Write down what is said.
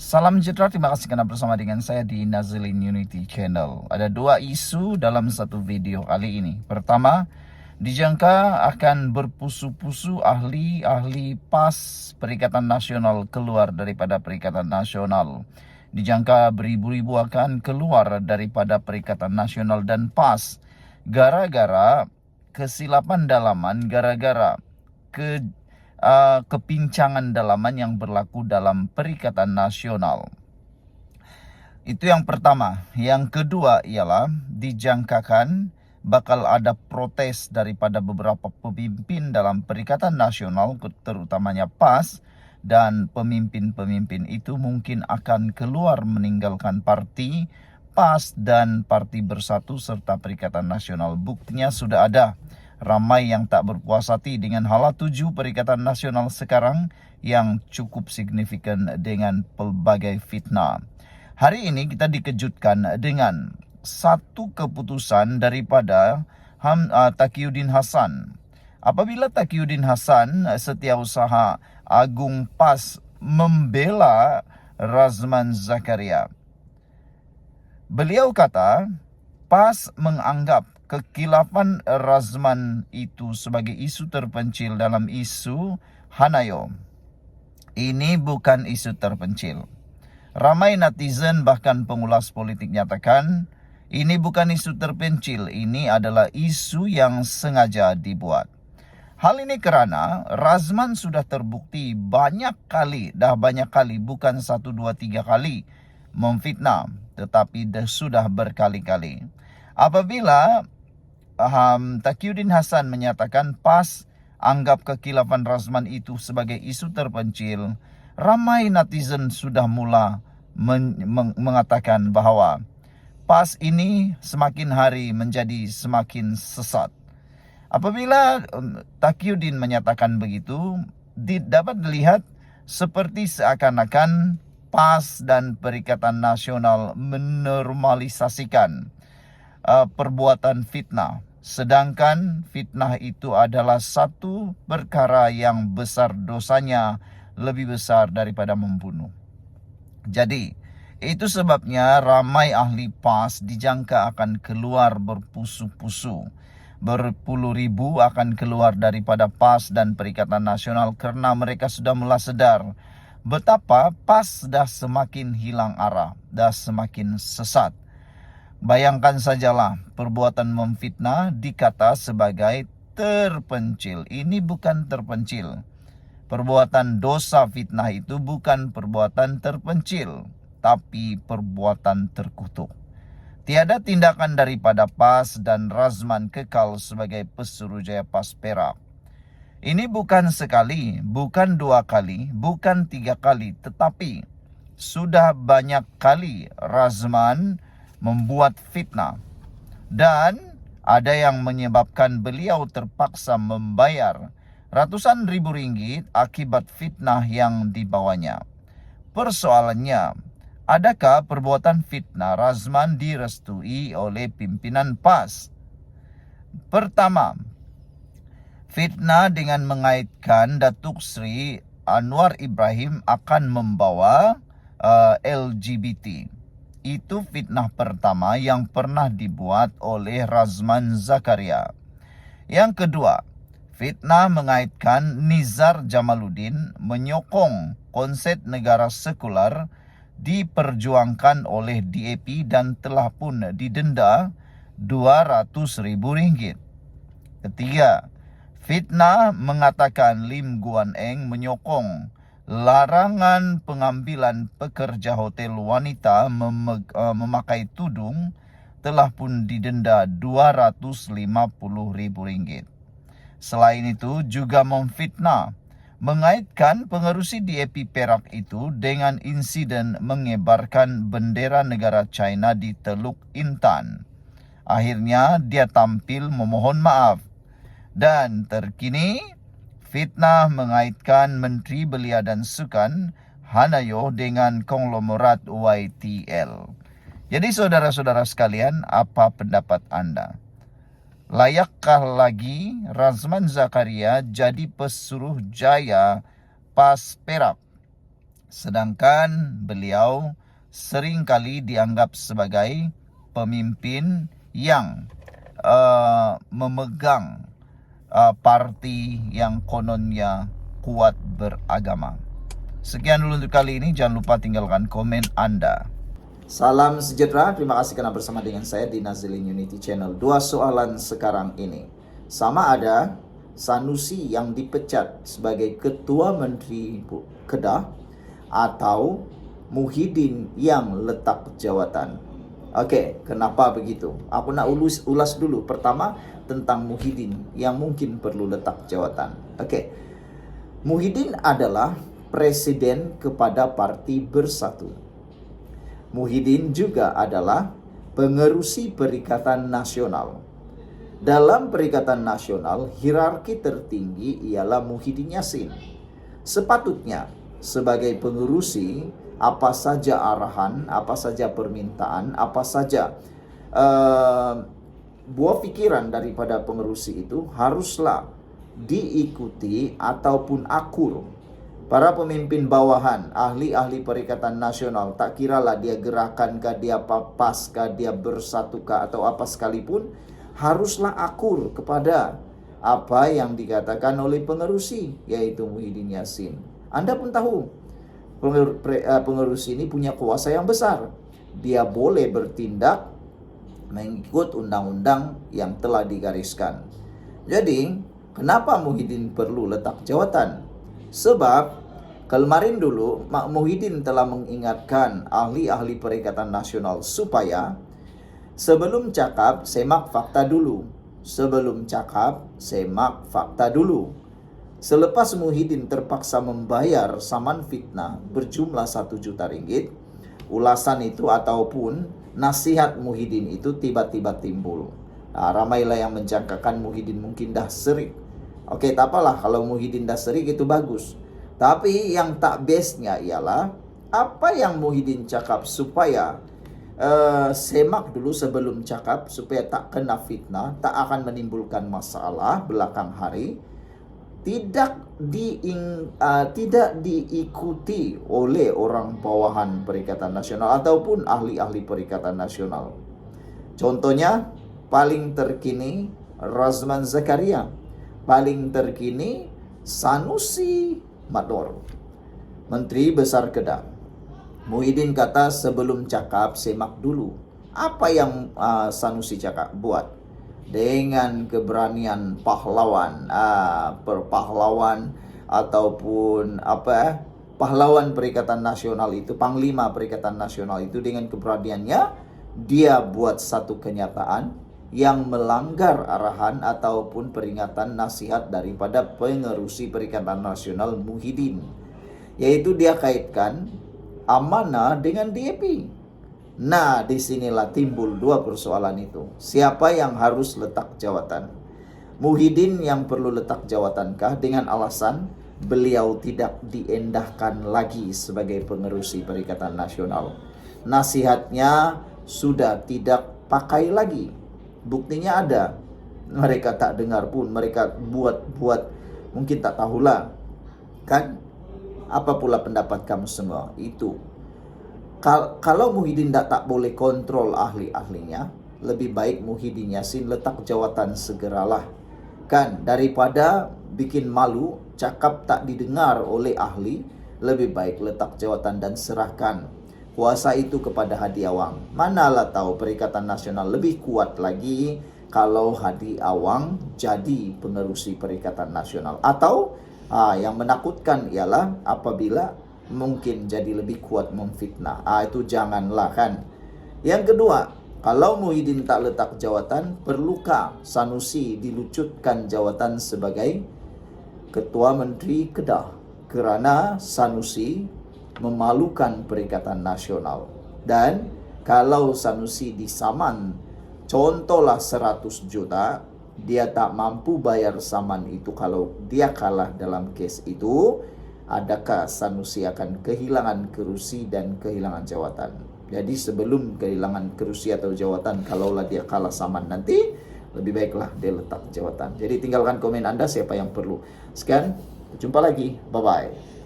Salam sejahtera, terima kasih karena bersama dengan saya di Nazilin Unity Channel. Ada dua isu dalam satu video kali ini. Pertama, dijangka akan berpusu-pusu ahli-ahli PAS Perikatan Nasional keluar daripada Perikatan Nasional. Dijangka beribu-ribu akan keluar daripada Perikatan Nasional dan PAS gara-gara kesilapan dalaman, gara-gara kepincangan dalaman yang berlaku dalam Perikatan Nasional. Itu yang pertama. Yang kedua ialah dijangkakan bakal ada protes daripada beberapa pemimpin dalam Perikatan Nasional, terutamanya PAS, dan pemimpin-pemimpin itu mungkin akan keluar meninggalkan parti PAS dan Parti Bersatu serta Perikatan Nasional. Buktinya sudah ada. Ramai yang tak berpuas hati dengan hala tuju Perikatan Nasional sekarang yang cukup signifikan dengan pelbagai fitnah. Hari ini kita dikejutkan dengan satu keputusan daripada Taqiyuddin Hasan. Apabila Taqiyuddin Hasan, Setiausaha Agung PAS, membela Razman Zakaria. Beliau kata, PAS menganggap kekilafan Razman itu sebagai isu terpencil dalam isu Hanayo. Ini bukan isu terpencil. Ramai netizen bahkan pengulas politik nyatakan, ini bukan isu terpencil, ini adalah isu yang sengaja dibuat. Hal ini kerana Razman sudah terbukti banyak kali, bukan 1, 2, 3 kali memfitnah, tetapi sudah berkali-kali. Apabila Taqiyuddin Hasan menyatakan PAS anggap kekilafan Razman itu sebagai isu terpencil, ramai netizen sudah mula mengatakan bahawa PAS ini semakin hari menjadi semakin sesat. Apabila Taqiyuddin menyatakan begitu, dapat dilihat seperti seakan-akan PAS dan Perikatan Nasional menormalisasikan perbuatan fitnah. Sedangkan fitnah itu adalah satu perkara yang besar dosanya, lebih besar daripada membunuh. Jadi, itu sebabnya ramai ahli PAS dijangka akan keluar berpusu-pusu. Berpuluh ribu akan keluar daripada PAS dan Perikatan Nasional kerana mereka sudah mula sedar betapa PAS dah semakin hilang arah, dah semakin sesat. Bayangkan sajalah, perbuatan memfitnah dikata sebagai terpencil. Ini bukan terpencil. Perbuatan dosa fitnah itu bukan perbuatan terpencil, tapi perbuatan terkutuk. Tiada tindakan daripada PAS dan Razman kekal sebagai Pesuruhjaya PAS Perak. Ini bukan sekali, bukan 2 kali, bukan 3 kali, tetapi sudah banyak kali Razman membuat fitnah, dan ada yang menyebabkan beliau terpaksa membayar ratusan ribu ringgit akibat fitnah yang dibawanya. Persoalannya, adakah perbuatan fitnah Razman direstui oleh pimpinan PAS? Pertama, fitnah dengan mengaitkan Datuk Seri Anwar Ibrahim akan membawa LGBT. Itu fitnah pertama yang pernah dibuat oleh Razman Zakaria. Yang kedua, fitnah mengaitkan Nizar Jamaluddin menyokong konsep negara sekular diperjuangkan oleh DAP dan telah pun didenda RM200,000. Ketiga, fitnah mengatakan Lim Guan Eng menyokong larangan pengambilan pekerja hotel wanita memakai tudung, telah pun didenda RM250,000. Selain itu juga memfitnah mengaitkan pengerusi DAP Perak itu dengan insiden mengibarkan bendera negara China di Teluk Intan. Akhirnya dia tampil memohon maaf. Dan terkini, fitnah mengaitkan Menteri Belia dan Sukan Hanayo dengan konglomerat YTL. Jadi saudara-saudara sekalian, apa pendapat anda? Layakkah lagi Razman Zakaria jadi Pesuruhjaya PAS Perak? Sedangkan beliau seringkali dianggap sebagai pemimpin yang memegang parti yang kononnya kuat beragama. Sekian dulu untuk kali ini. Jangan lupa tinggalkan komen Anda. Salam sejahtera. Terima kasih karena bersama dengan saya di Nazilin Unity Channel. Dua soalan sekarang ini. Sama ada Sanusi yang dipecat sebagai Ketua Menteri Kedah atau Muhyiddin yang letak jawatan. Oke, kenapa begitu? Aku nak ulas dulu. Pertama, tentang Muhyiddin yang mungkin perlu letak jawatan. Oke, Muhyiddin adalah presiden kepada Parti Bersatu. Muhyiddin juga adalah pengerusi Perikatan Nasional. Dalam Perikatan Nasional, hierarki tertinggi ialah Muhyiddin Yassin. Sepatutnya, sebagai pengerusi, apa saja arahan, apa saja permintaan, apa saja buah pikiran daripada pengerusi itu haruslah diikuti ataupun akur. Para pemimpin bawahan, ahli-ahli Perikatan Nasional, tak kiralah dia gerakan dia papas dia bersatu atau apa sekalipun, haruslah akur kepada apa yang dikatakan oleh pengerusi, yaitu Muhyiddin Yassin. Anda pun tahu, pengerusi ini punya kuasa yang besar. Dia boleh bertindak mengikut undang-undang yang telah digariskan. Jadi, kenapa Muhyiddin perlu letak jawatan? Sebab kemarin dulu Muhyiddin telah mengingatkan ahli-ahli Perikatan Nasional supaya sebelum cakap semak fakta dulu. Sebelum cakap semak fakta dulu. Selepas Muhyiddin terpaksa membayar saman fitnah berjumlah 1 juta ringgit, ulasan itu ataupun nasihat Muhyiddin itu tiba-tiba timbul. Nah, ramailah yang menjangkakan Muhyiddin mungkin dah serik. Oke, tak apalah kalau Muhyiddin dah serik itu bagus. Tapi yang tak bestnya ialah apa yang Muhyiddin cakap supaya semak dulu sebelum cakap supaya tak kena fitnah, tak akan menimbulkan masalah belakang hari. Tidak diikuti oleh orang bawahan Perikatan Nasional ataupun ahli-ahli Perikatan Nasional. Contohnya, paling terkini Razman Zakaria, paling terkini Sanusi Mador, Menteri Besar Kedah. Muhyiddin kata sebelum cakap semak dulu. Apa yang Sanusi cakap buat? Dengan keberanian pahlawan, perpahlawan ataupun pahlawan Perikatan Nasional itu, Panglima Perikatan Nasional itu, dengan keberaniannya dia buat satu kenyataan yang melanggar arahan ataupun peringatan nasihat daripada pengerusi Perikatan Nasional Muhyiddin, yaitu dia kaitkan amanah dengan DAP. Nah, disinilah timbul dua persoalan itu. Siapa yang harus letak jawatan? Muhyiddin yang perlu letak jawatankah dengan alasan beliau tidak diendahkan lagi sebagai pengerusi Perikatan Nasional? Nasihatnya sudah tidak pakai lagi. Buktinya ada. Mereka tak dengar pun, mereka buat mungkin tak tahulah. Kan? Apa pula pendapat kamu semua? Itu. Kalau Muhyiddin tak boleh kontrol ahli-ahlinya, lebih baik Muhyiddin Yassin letak jawatan segeralah. Kan, daripada bikin malu, cakap tak didengar oleh ahli, lebih baik letak jawatan dan serahkan kuasa itu kepada Hadi Awang. Manalah tahu Perikatan Nasional lebih kuat lagi kalau Hadi Awang jadi pengerusi Perikatan Nasional. Atau yang menakutkan ialah apabila mungkin jadi lebih kuat memfitnah. Itu janganlah kan. Yang kedua, kalau Muhyiddin tak letak jawatan, perlukah Sanusi dilucutkan jawatan sebagai Ketua Menteri Kedah? Kerana Sanusi memalukan Perikatan Nasional. Dan kalau Sanusi disaman, contohlah 100 juta, dia tak mampu bayar saman itu kalau dia kalah dalam kes itu, adakah Sanusi akan kehilangan kerusi dan kehilangan jawatan? Jadi sebelum kehilangan kerusi atau jawatan, kalaulah dia kalah saman nanti, lebih baiklah dia letak jawatan. Jadi tinggalkan komen Anda siapa yang perlu. Sekian, jumpa lagi. Bye-bye.